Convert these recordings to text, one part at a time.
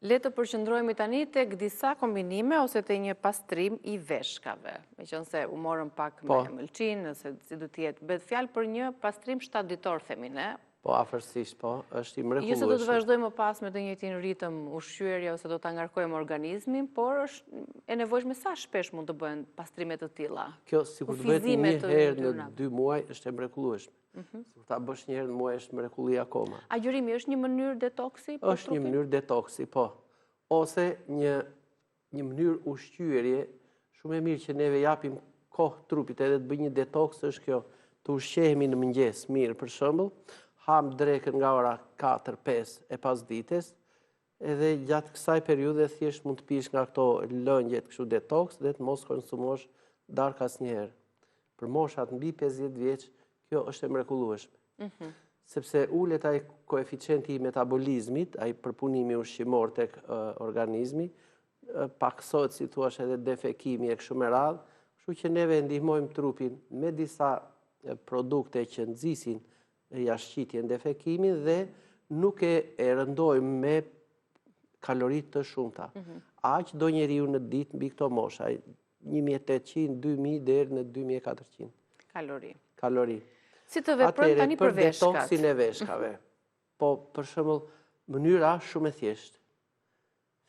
Le të përqendrohemi tani tek disa kombinime ose te një pastrim i veshkave. Meqense u morëm pak me mëlçin, ose si do të jetë, bëhet fjalë për një pastrim 7 ditor themine. Po, afërsisht, po, është i mrekullueshëm. Jo se do të vazhdojmë më pas me të njëjtin ritëm ushqyerje ose do ta ngarkojmë organizmin, por është e nevojshme sa shpesh mund të bëhen pastrime të tilla. Kjo sikur të bëhet një herë në 2 muaj është e mrekullueshme. Sikur ta bësh një herë në muaj është mrekulli akoma. Agjërimi është një mënyrë detoksi? Është një mënyrë detoksi, po. Ose një mënyrë ushqyerje shumë e mirë që neve japim kohë trupit edhe të bëjë një detoks është kjo, të ushqehemi në mëngjes mirë për shembull. Ham drekën nga ora 4-5 e pasdites, edhe gjatë kësaj periudhe thjesht mund të pish nga këto lëngjet kështu detoks dhe të mos konsumosh darkë asnjëherë. Për moshat mbi 50 vjeç, kjo është e mrekullueshme. Sepse ulet ai koeficienti i metabolizmit, ai përpunimi ushqimor tek organizmi, paksohet si thua edhe defekimi e kështu me radhë, kështu që neve ndihmojmë trupin me disa produkte që nxisin jashtëqitjen defekimin dhe nuk e rëndojmë me kalorit të shumta. Aq do njeriu në ditë mbi këto mosha, 1800, 2000 deri në 2400 kalori. Si të veprojmë tani për veshkat? Për detoksin e veshkave. Po, për shembull, mënyra shumë e thjeshtë.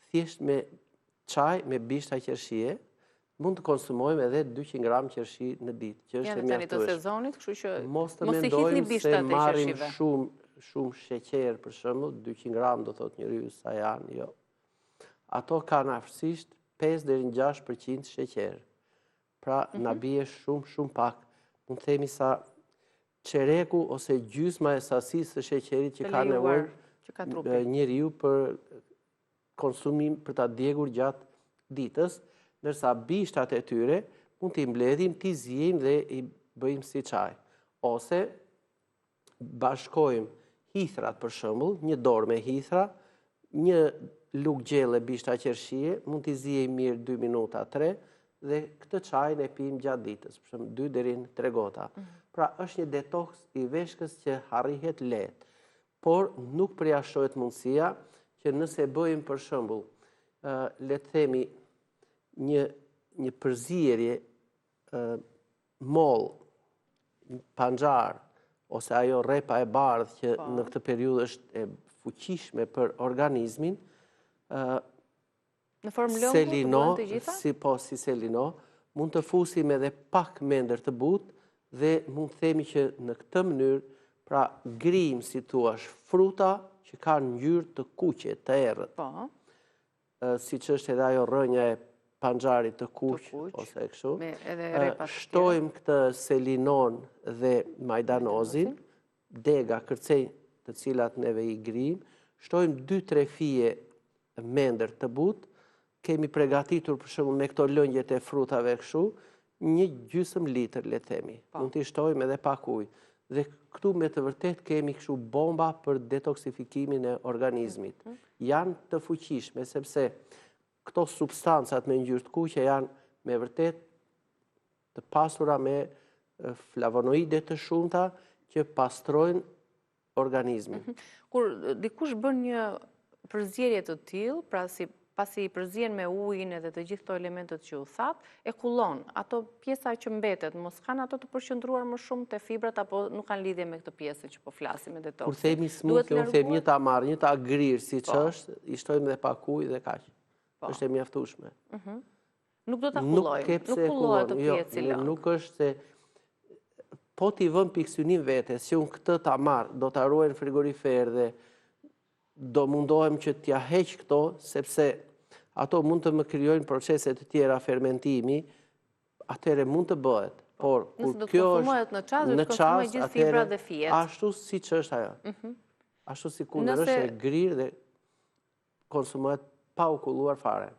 Thjesht me çaj me bishta qershie, mund të konsumojmë edhe 200 gram qershi në ditë, që është e mjaftueshme. Janë tani të sezonit, kështu që mos të mendojmë se marrim shumë sheqer, për shembull, 200 gram do thotë njeriu sa janë, jo. Ato kanë afërsisht 5 deri në 6% sheqer. Pra na bie shumë pak. Mund të themi sa çereku ose gjysma e sasisë së sheqerit që ka nevojë njeriu për konsumim për ta djegur gjatë ditës. Ndërsa bishtat e tyre mund t'i mbledhim, t'i zijim dhe i bëjmë si çaj. Ose bashkojmë hithrat për shembull, një dorë me hithra, një lugë gjelle bishta qershie, mund t'i zijim mirë 2 minuta, 3, dhe këtë çajin e pijmë gjatë ditës, për shembull 2 deri në 3 gota. Pra është një detoks i veshkës që harrihet lehtë, por nuk përjashtohet mundësia që nëse bëjmë për shembull, le të themi një përzierje moll, panxar, ose ajo rrepa e bardhë që në këtë periudhë është e fuqishme për organizmin, në formë lëngu të bëhen të gjitha? Si selino, mund të fusim edhe pak mendër të butë dhe mund të themi që në këtë mënyrë pra grim, si thuash, fruta që kanë ngjyrë të kuqe, të errët. Siç është edhe ajo rrënja e panxarit të kuq ose kështu. Shtojmë këtë selinon dhe majdanozin, dega, kërcej të cilat neve i grim, shtojmë 2-3 fije mendër të butë, kemi përgatitur për shembull me këto lëngjet e frutave kështu, 1 gjysmë litër le të themi. Mund t'i shtojmë edhe pak ujë. Dhe këtu me të vërtet kemi kështu bomba për detoksifikimin e organizmit. Janë të fuqishme sepse këto substancat me ngjyrë të kuqe janë me vërtet të pasura me flavonoide të shumta që pastrojnë organizmin. Kur dikush bën një përzierje të tillë, pra pasi i përzien me ujin edhe të gjithë këto elementet që u that, e kullon. Ato pjesa që mbetet, mos kanë ato të përqendruar më shumë te fibrat apo nuk kanë lidhje me këtë pjesë që po flasim me detoksin. Kur themi smoothie, unë them një tamar, një ta grir siç është, i shtojmë edhe pak ujë dhe kaq. Është e mjaftueshme. Nuk do ta kullojmë, nuk kullohet të pjesë lëng. Nuk është se po t'i vëm piksynim vetes, që unë këtë tamar do ta ruaj në frigorifer dhe do mundohem që t'ja heq këto, sepse ato mund të më krijojnë procese të tjera fermentimi, atëherë mund të bëhet. Por kur kjo është në çast, do të konsumojë gjithë fibrat dhe fijet. Ashtu siç është ajo. Ashtu si kundër është e grirë dhe konsumohet pa u kulluar fare.